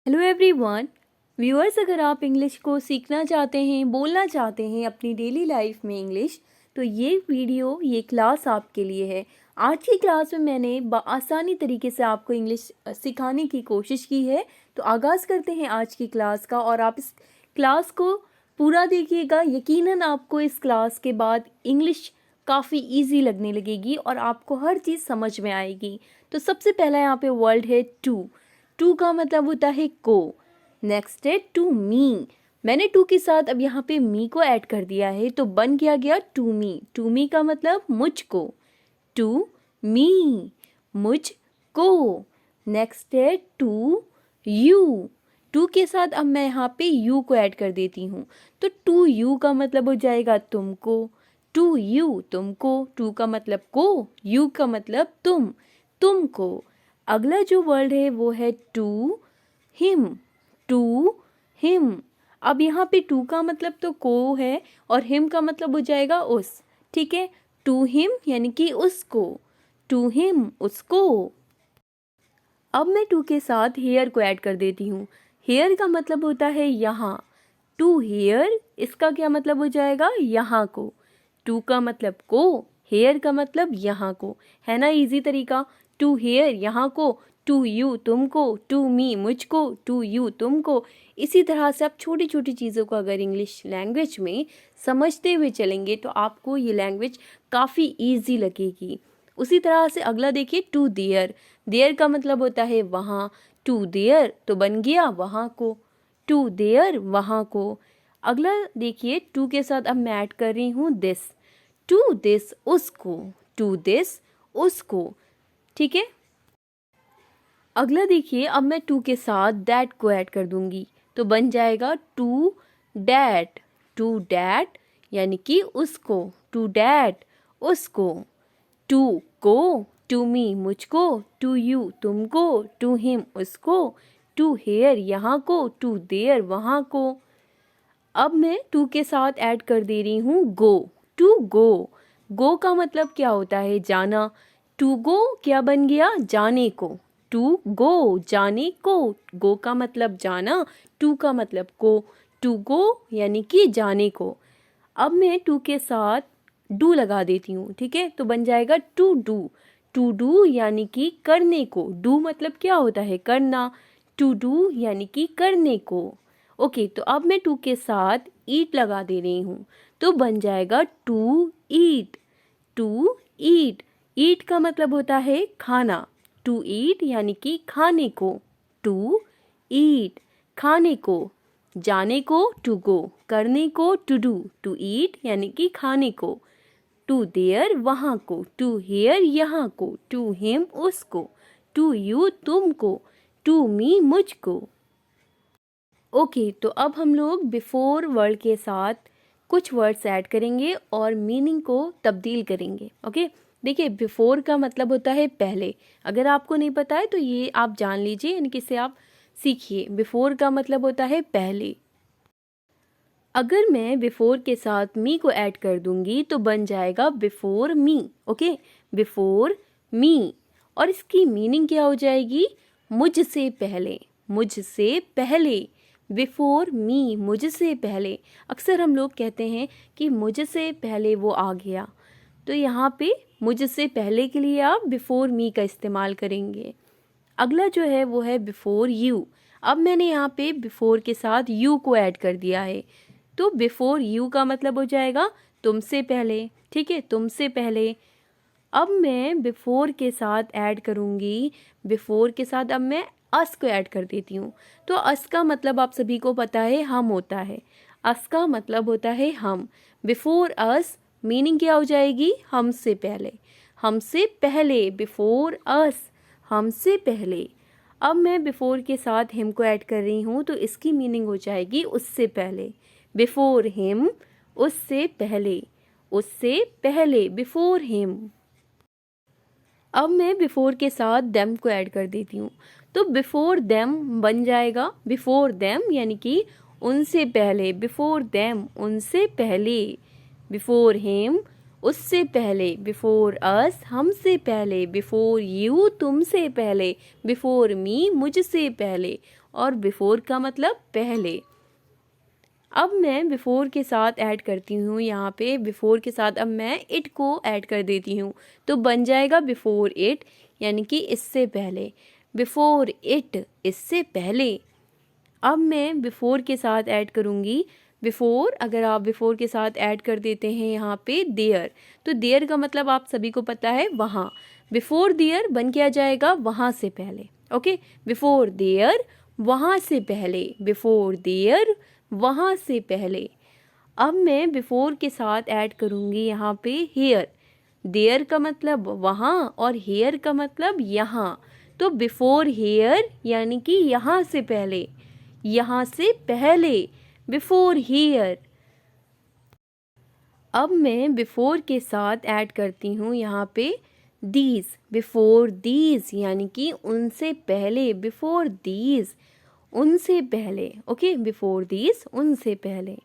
Hello everyone viewers, अगर आप English को सीखना चाहते हैं, बोलना चाहते हैं अपनी डेली लाइफ में इंग्लिश, तो ये क्लास आपके लिए है। आज की क्लास में मैंने आसानी तरीके से आपको इंग्लिश सिखाने की कोशिश की है। तो आगाज़ करते हैं आज की क्लास का, और आप इस क्लास को पूरा देखिएगा। यकीनन आपको इस क्लास के बाद इंग्लिश काफ़ी इजी लगने लगेगी और आपको हर चीज़ समझ में आएगी। तो सबसे पहला यहाँ पे वर्ड है टू। टू का मतलब होता है को। नेक्स्ट है टू मी। मैंने टू के साथ अब यहाँ पे मी को ऐड कर दिया है, तो बन गया टू मी। टू मी का मतलब मुझको। टू मी, मुझको। नेक्स्ट है टू यू। टू के साथ अब मैं यहाँ पे यू को ऐड कर देती हूँ, तो टू यू का मतलब हो जाएगा तुमको। टू यू, तुमको। टू का मतलब को, यू का मतलब तुम, तुमको। अगला जो वर्ड है वो है टू हिम। To him. अब यहाँ पे टू का मतलब तो को है और हिम का मतलब हो जाएगा उस। ठीक है, टू हिम यानी कि उसको। टू हिम, उसको। अब मैं टू के साथ हेयर को ऐड कर देती हूँ। हेयर का मतलब होता है यहाँ। टू हेयर, इसका क्या मतलब हो जाएगा, यहाँ को। टू का मतलब को, हेयर का मतलब यहाँ को। है ना इजी तरीका। टू हेयर, यहाँ को। टू यू, तुमको। टू मी, मुझको। टू यू, तुमको। इसी तरह से आप छोटी छोटी चीज़ों को अगर इंग्लिश लैंग्वेज में समझते हुए चलेंगे तो आपको ये लैंग्वेज काफ़ी ईजी लगेगी। उसी तरह से अगला देखिए टू देयर। देयर का मतलब होता है वहाँ। टू देयर तो बन गया वहाँ को। टू देयर, वहाँ को। अगला देखिए टू के साथ अब मैं ऐड कर रही हूँ दिस। टू दिस, उसको। टू दिस, उसको। ठीक है। अगला देखिए अब मैं टू के साथ दैट को ऐड कर दूंगी, तो बन जाएगा टू डैट। टू डैट यानी कि उसको। टू डैट, उसको। टू को, टू मी, मुझको। टू यू, तुमको। टू हिम, उसको। टू हेयर, यहाँ को। टू देयर, वहाँ को। अब मैं टू के साथ ऐड कर दे रही हूँ गो। To go. गो का मतलब क्या होता है, जाना। टू गो क्या बन गया, जाने को। टू गो, जाने को। गो का मतलब जाना, टू का मतलब को। टू गो यानी कि जाने को। अब मैं टू के साथ डू लगा देती हूँ। ठीक है, तो बन जाएगा टू डू। टू डू यानी कि करने को। डू मतलब क्या होता है, करना। टू डू यानी कि करने को। ओके, तो अब मैं टू के साथ ईट लगा दे रही हूँ, तो बन जाएगा टू ईट। To eat. ईट का मतलब होता है खाना। टू ईट यानी कि खाने को। टू ईट, खाने को। जाने को टू गो, करने को टू डू। टू ईट यानी कि खाने को। टू देयर, वहाँ को। टू हेयर, यहाँ को। टू हिम, उसको। टू यू, तुमको। टू मी, मुझको। ओके, तो अब हम लोग बिफोर वर्ड के साथ कुछ वर्ड्स ऐड करेंगे और मीनिंग को तब्दील करेंगे। ओके, देखिए बिफोर का मतलब होता है पहले। अगर आपको नहीं पता है तो ये आप जान लीजिए, यानी कि इसे आप सीखिए। बिफोर का मतलब होता है पहले। अगर मैं बिफोर के साथ मी को ऐड कर दूंगी तो बन जाएगा before me. Okay, before me. और इसकी मीनिंग क्या हो जाएगी, मुझसे पहले। मुझसे पहले। बिफोर मी, मुझसे पहले। अक्सर हम लोग कहते हैं कि मुझसे पहले वो आ गया, तो यहाँ पे मुझसे पहले के लिए आप बिफोर मी का इस्तेमाल करेंगे। अगला जो है वो है बिफोर यू। अब मैंने यहाँ पे बिफोर के साथ यू को ऐड कर दिया है, तो बिफोर यू का मतलब हो जाएगा तुमसे पहले। ठीक है, तुमसे पहले। अब मैं बिफोर के साथ ऐड करूँगी, बिफोर के साथ अब मैं अस को ऐड कर देती हूँ। तो अस का मतलब आप सभी को पता है, हम होता है। अस का मतलब होता है हम। बिफोर अस मीनिंग क्या हो जाएगी, हमसे पहले। हमसे पहले, बिफोर अस, हमसे पहले। अब मैं बिफोर के साथ हिम को ऐड कर रही हूँ, तो इसकी मीनिंग हो जाएगी उससे पहले। बिफोर हिम, उससे पहले। उससे पहले, बिफोर हिम। अब मैं बिफोर के साथ देम को ऐड कर देती हूँ, तो बिफोर देम बन जाएगा बिफोर देम यानी कि उनसे पहले। बिफोर देम, उनसे पहले। बिफोर हिम, उससे पहले। बिफोर अस, हमसे पहले। बिफोर यू, तुमसे पहले। बिफोर मी, मुझसे पहले। और बिफोर का मतलब पहले। अब मैं बिफोर के साथ ऐड करती हूँ यहाँ पे, बिफोर के साथ अब मैं इट को ऐड कर देती हूँ, तो बन जाएगा बिफोर इट, यानी कि इससे पहले। बिफोर इट, इससे पहले। अब मैं बिफोर के साथ ऐड करूँगी बिफोर। अगर आप बिफोर के साथ ऐड कर देते हैं यहाँ पे देयर, तो देयर का मतलब आप सभी को पता है वहाँ। बिफोर देयर बन के आ जाएगा वहाँ से पहले। ओके, बिफोर देयर, वहाँ से पहले। बिफोर देयर, वहाँ से पहले। अब मैं बिफोर के साथ ऐड करूँगी यहाँ पे हेयर। देयर का मतलब वहाँ और हेयर का मतलब यहाँ, तो बिफोर हेयर यानी कि यहाँ से पहले, यहाँ से पहले। Before here. अब मैं बिफोर के साथ ऐड करती हूँ यहाँ पे दीज। बिफोर दीज यानी कि उनसे पहले। बिफोर दीज, उनसे पहले। ओके, बिफोर दीज, उनसे पहले।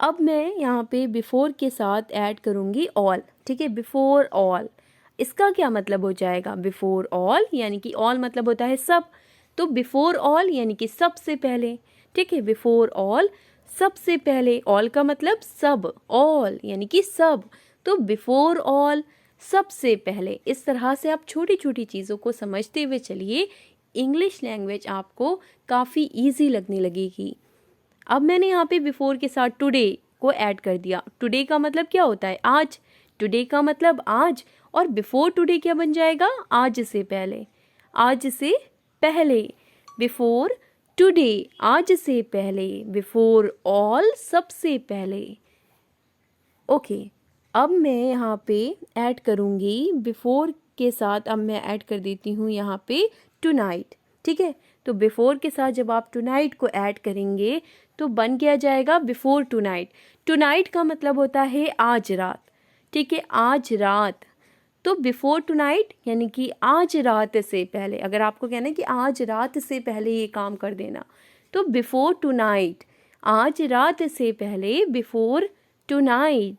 अब मैं यहाँ पे बिफोर के साथ ऐड करूँगी ऑल। ठीक है, बिफोर ऑल। इसका क्या मतलब हो जाएगा? बिफोर ऑल यानी कि ऑल मतलब होता है सब, तो बिफोर ऑल यानी कि सबसे पहले। ठीक है, बिफोर ऑल, सबसे पहले। ऑल का मतलब सब, ऑल यानी कि सब, तो बिफोर ऑल, सबसे पहले। इस तरह से आप छोटी छोटी चीज़ों को समझते हुए चलिए, इंग्लिश लैंग्वेज आपको काफ़ी ईजी लगने लगेगी। अब मैंने यहाँ पे बिफोर के साथ टुडे को ऐड कर दिया। टुडे का मतलब क्या होता है? आज। टुडे का मतलब आज, और बिफोर टुडे क्या बन जाएगा? आज से पहले। आज से पहले। बिफोर टुडे, आज से पहले। बिफोर ऑल, सबसे पहले। ओके, अब मैं यहाँ पे ऐड करूँगी बिफोर के साथ, अब मैं ऐड कर देती हूँ यहाँ पे टुनाइट। ठीक है, तो बिफोर के साथ जब आप टुनाइट को ऐड करेंगे तो बन क्या जाएगा? Before tonight. टुनाइट का मतलब होता है आज रात। ठीक है, आज रात, तो बिफोर टुनाइट यानी कि आज रात से पहले। अगर आपको कहना है कि आज रात से पहले ये काम कर देना, तो बिफोर टुनाइट, आज रात से पहले। Before tonight.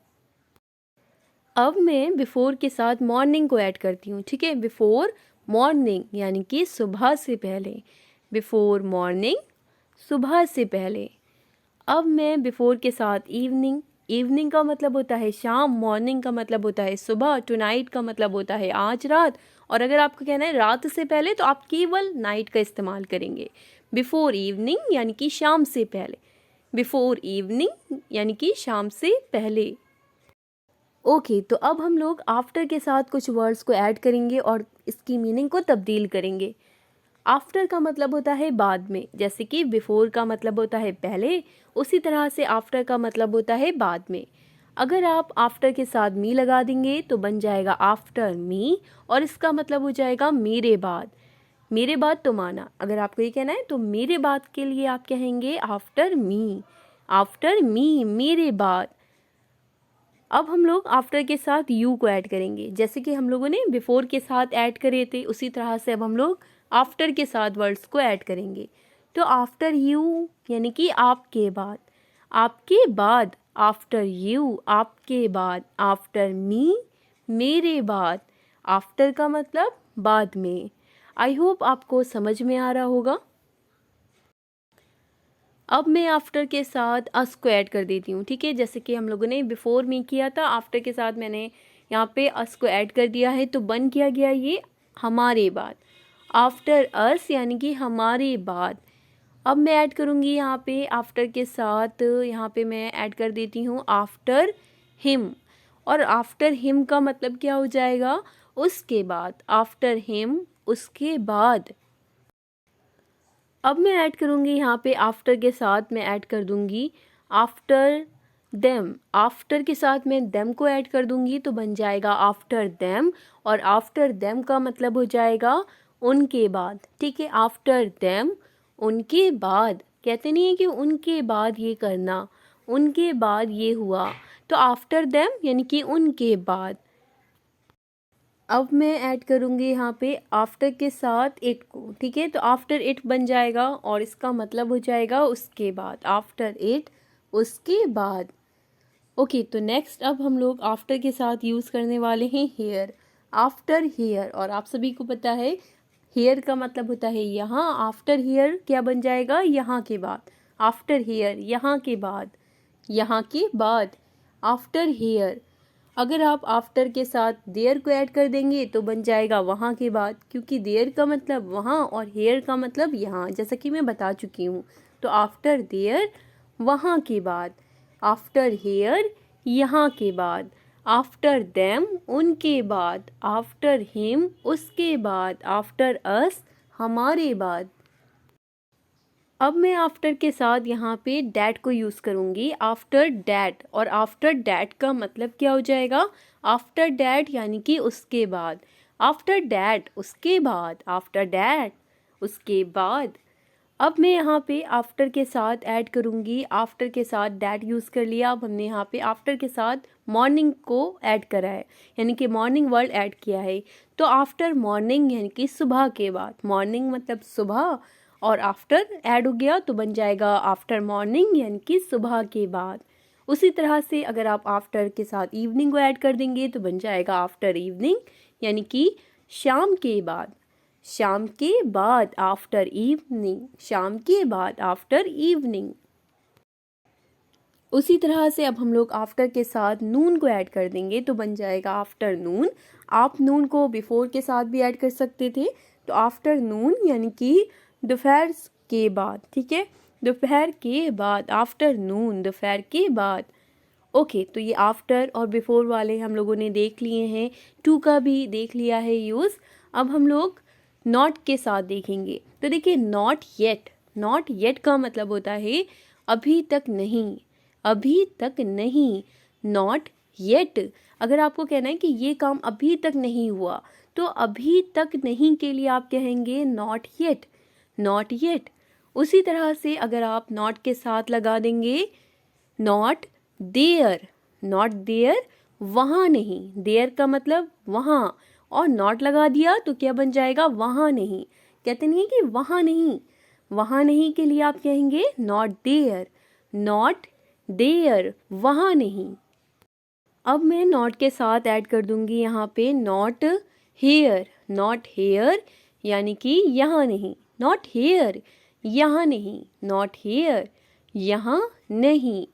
अब मैं बिफोर के साथ मॉर्निंग को ऐड करती हूँ। ठीक है, बिफोर मॉर्निंग यानी कि सुबह से पहले। बिफोर मॉर्निंग, सुबह से पहले। अब मैं बिफोर के साथ इवनिंग। इवनिंग का मतलब होता है शाम, मॉर्निंग का मतलब होता है सुबह, टुनाइट का मतलब होता है आज रात, और अगर आपको कहना है रात से पहले तो आप केवल नाइट का इस्तेमाल करेंगे। बिफोर इवनिंग यानी कि शाम से पहले। बिफोर इवनिंग यानी कि शाम से पहले। ओके, तो अब हम लोग आफ्टर के साथ कुछ वर्ड्स को ऐड करेंगे और इसकी मीनिंग को तब्दील करेंगे। आफ्टर का मतलब होता है बाद में, जैसे कि बिफोर का मतलब होता है पहले, उसी तरह से आफ्टर का मतलब होता है बाद में। अगर आप आफ्टर के साथ मी लगा देंगे तो बन जाएगा आफ्टर मी, और इसका मतलब हो जाएगा मेरे बाद। मेरे बाद तुम आना। अगर आपको ये कहना है तो मेरे बाद के लिए आप कहेंगे आफ्टर मी। आफ्टर मी, मेरे बाद। अब हम लोग आफ्टर के साथ यू को ऐड करेंगे, जैसे कि हम लोगों ने बिफोर के साथ ऐड करे थे, उसी तरह से अब हम लोग आफ्टर के साथ वर्ड्स को ऐड करेंगे। तो आफ्टर यू यानी कि आपके बाद। आपके बाद, आफ्टर यू, आपके बाद। आफ्टर मी, मेरे बाद। आफ्टर का मतलब बाद में। आई होप आपको समझ में आ रहा होगा। अब मैं आफ्टर के साथ अस को ऐड कर देती हूँ। ठीक है, जैसे कि हम लोगों ने बिफोर में किया था, आफ्टर के साथ मैंने यहाँ पे अस को ऐड कर दिया है, तो बन किया गया ये हमारे बाद। आफ्टर अस यानी कि हमारे बाद। अब मैं ऐड करूँगी यहाँ पे आफ्टर के साथ, यहाँ पे मैं ऐड कर देती हूँ आफ्टर हिम, और आफ्टर हिम का मतलब क्या हो जाएगा? उसके बाद। आफ्टर हिम, उसके बाद। अब मैं ऐड करूँगी यहाँ पे आफ्टर के साथ मैं ऐड कर दूँगी आफ्टर देम। आफ्टर के साथ मैं देम को ऐड कर दूँगी तो बन जाएगा आफ्टर देम, और आफ्टर देम का मतलब हो जाएगा उनके बाद। ठीक है, आफ्टर देम, उनके बाद। कहते नहीं है कि उनके बाद ये करना, उनके बाद ये हुआ, तो आफ्टर देम यानी कि उनके बाद। अब मैं ऐड करूँगी यहाँ पे आफ्टर के साथ इट को। ठीक है, तो आफ्टर इट बन जाएगा और इसका मतलब हो जाएगा उसके बाद। आफ्टर इट, उसके बाद। ओके, तो नेक्स्ट अब हम लोग आफ्टर के साथ यूज़ करने वाले हैं हेयर। आफ्टर हेयर, और आप सभी को पता है हेयर का मतलब होता है यहाँ, आफ्टर हेयर क्या बन जाएगा, यहाँ के बाद, आफ्टर हेयर यहाँ के बाद, यहाँ के बाद, आफ्टर हेयर। अगर आप आफ्टर के साथ देयर को ऐड कर देंगे तो बन जाएगा वहाँ के बाद, क्योंकि देयर का मतलब वहाँ और हेयर का मतलब यहाँ, जैसा कि मैं बता चुकी हूँ। तो आफ्टर देयर वहाँ के बाद, आफ्टर हेयर यहाँ के बाद, आफ्टर देम उनके बाद, आफ्टर हिम उसके बाद, आफ्टर अस हमारे बाद। अब मैं आफ्टर के साथ यहाँ पे डैट को यूज़ करूँगी, आफ्टर डैट। और आफ्टर डैट का मतलब क्या हो जाएगा, आफ्टर डैट यानी कि उसके बाद, आफ्टर डैट उसके बाद, आफ्टर डैट उसके बाद। अब मैं यहाँ पे आफ्टर के साथ ऐड करूँगी, आफ्टर के साथ डैट यूज़ कर लिया। अब हमने यहाँ पे आफ्टर के साथ मॉर्निंग को ऐड करा है, यानी कि मॉर्निंग वर्ड ऐड किया है। तो आफ्टर मॉर्निंग यानी कि सुबह के बाद, मॉर्निंग मतलब सुबह, और आफ्टर ऐड हो गया तो बन जाएगा आफ्टर मॉर्निंग यानी कि सुबह के बाद। उसी तरह से अगर आप आफ्टर के साथ इवनिंग को ऐड कर देंगे तो बन जाएगा आफ्टर इवनिंग यानी कि शाम के बाद, शाम के बाद, आफ्टर इवनिंग, शाम के बाद, आफ्टर इवनिंग। उसी तरह से अब हम लोग आफ्टर के साथ नून को ऐड कर देंगे तो बन जाएगा आफ्टरनून। आप नून को बिफोर के साथ भी ऐड कर सकते थे, तो आफ्टरनून यानी कि दोपहर के बाद, ठीक है, दोपहर के बाद, आफ्टरनून दोपहर के बाद। ओके, तो ये आफ्टर और बिफोर वाले हम लोगों ने देख लिए हैं, टू का भी देख लिया है यूज़। अब हम लोग नॉट के साथ देखेंगे। तो देखिए, नॉट येट, नॉट येट का मतलब होता है अभी तक नहीं, अभी तक नहीं, नॉट येट। अगर आपको कहना है कि ये काम अभी तक नहीं हुआ, तो अभी तक नहीं के लिए आप कहेंगे नॉट येट, नॉट येट। उसी तरह से अगर आप नॉट के साथ लगा देंगे नॉट देयर, नॉट देयर वहाँ नहीं, देयर का मतलब वहाँ, और नॉट लगा दिया तो क्या बन जाएगा, वहाँ नहीं। कहते नहीं कि वहाँ नहीं, वहाँ नहीं के लिए आप कहेंगे नॉट देयर, नॉट देयर वहाँ नहीं। अब मैं नॉट के साथ ऐड कर दूंगी यहाँ पे नॉट हेयर, नॉट हेयर यानी कि यहाँ नहीं, नॉट हेयर यहाँ नहीं, नॉट हेयर यहाँ नहीं।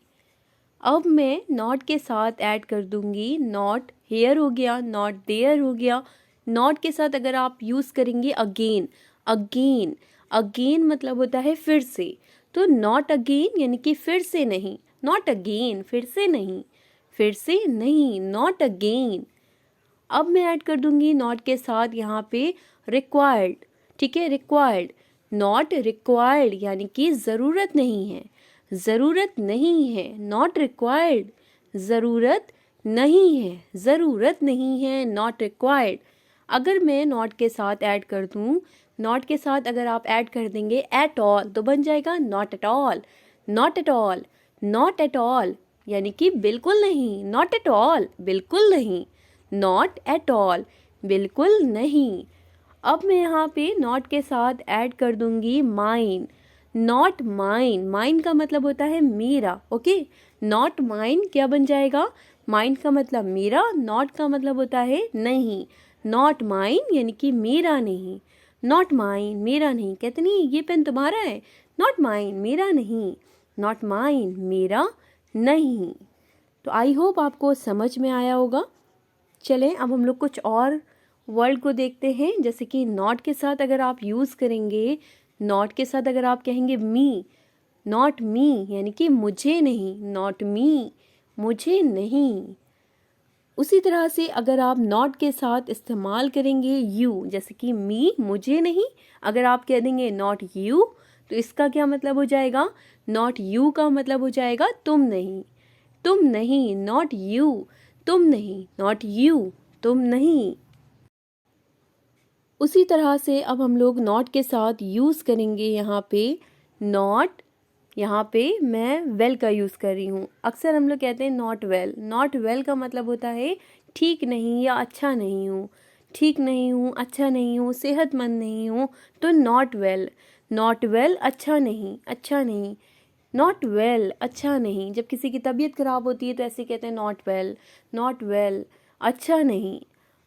अब मैं नॉट के साथ ऐड कर दूंगी नॉट हेयर हो गया, नॉट देयर हो गया। नॉट के साथ अगर आप यूज़ करेंगे अगेन, अगेन, अगेन मतलब होता है फिर से, तो नॉट अगेन यानी कि फिर से नहीं, नॉट अगेन फिर से नहीं, फिर से नहीं, नॉट अगेन। अब मैं ऐड कर दूंगी नॉट के साथ यहाँ पे रिक्वायर्ड, ठीक है, रिक्वायर्ड, नॉट रिक्वायर्ड यानी कि ज़रूरत नहीं है, ज़रूरत नहीं है, नॉट रिक्वायर्ड, ज़रूरत नहीं है, ज़रूरत नहीं है, नॉट रिक्वायर्ड। अगर मैं नॉट के साथ ऐड कर दूँ, नॉट के साथ अगर आप ऐड कर देंगे एट ऑल तो बन जाएगा not at all, not at all, not at all यानी कि बिल्कुल नहीं, नॉट एट ऑल बिल्कुल नहीं, नॉट एट ऑल बिल्कुल नहीं। अब मैं यहाँ पे नॉट के साथ ऐड कर दूंगी माइन, नॉट माइन, माइन का मतलब होता है मेरा, ओके, नॉट माइन क्या बन जाएगा, माइन का मतलब मेरा, नॉट का मतलब होता है नहीं, नॉट माइन यानी कि मेरा नहीं, नॉट माइन मेरा नहीं। कहते नहीं ये पेन तुम्हारा है, नॉट माइन मेरा नहीं, नॉट माइन मेरा नहीं। तो आई होप आपको समझ में आया होगा। चलें अब हम लोग कुछ और वर्ड को देखते हैं, जैसे कि नॉट के साथ अगर आप यूज़ करेंगे, नॉट के साथ अगर आप कहेंगे मी, नॉट मी यानी कि मुझे नहीं, नॉट मी मुझे नहीं। उसी तरह से अगर आप नॉट के साथ इस्तेमाल करेंगे यू, जैसे कि मी मुझे नहीं, अगर आप कह देंगे नॉट यू तो इसका क्या मतलब हो जाएगा, नॉट यू का मतलब हो जाएगा तुम नहीं, तुम नहीं, नॉट यू तुम नहीं, नॉट यू तुम नहीं। उसी तरह से अब हम लोग नॉट के साथ यूज़ करेंगे यहाँ पे नॉट, यहाँ पे मैं वेल का यूज़ कर रही हूँ। अक्सर हम लोग कहते हैं नॉट वेल, नॉट वेल का मतलब होता है ठीक नहीं या अच्छा नहीं हूँ, ठीक नहीं हूँ, अच्छा नहीं हूँ, सेहतमंद नहीं हूँ, तो नॉट वेल, नॉट वेल अच्छा नहीं, अच्छा नहीं, नॉट वेल अच्छा नहीं। जब किसी की तबीयत ख़राब होती है तो ऐसे कहते हैं नॉट वेल, नॉट वेल अच्छा नहीं।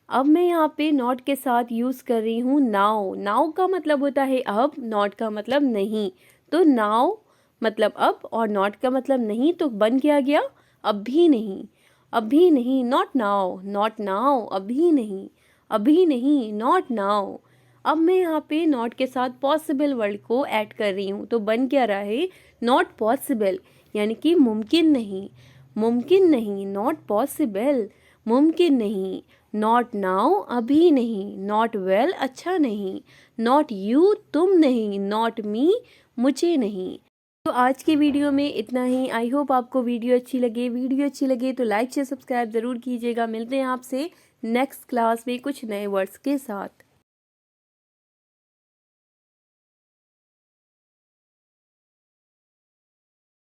अब मैं यहाँ पे नॉट के साथ यूज़ कर रही हूँ नाउ। नाउ का मतलब होता है अब, नॉट का मतलब नहीं। तो नाउ मतलब अब और नॉट का मतलब नहीं, तो बन क्या गया, अभी नहीं। अभी नहीं, नॉट नाउ, नॉट नाउ, अभी नहीं, अभी नहीं, नॉट नाउ। अब मैं यहाँ पे नॉट के साथ पॉसिबल वर्ड को ऐड कर रही हूँ, तो बन क्या रहा है, नॉट पॉसिबल, यानी कि मुमकिन नहीं। मुमकिन नहीं, नॉट पॉसिबल, मुमकिन नहीं। नॉट नाउ, अभी नहीं। नॉट वेल, अच्छा नहीं। नॉट यू, तुम नहीं। नॉट मी, मुझे नहीं। तो आज के वीडियो में इतना ही। आई होप आपको वीडियो अच्छी लगे। वीडियो अच्छी लगे तो लाइक शेयर सब्सक्राइब ज़रूर कीजिएगा। मिलते हैं आपसे नेक्स्ट क्लास में कुछ नए वर्ड्स के साथ।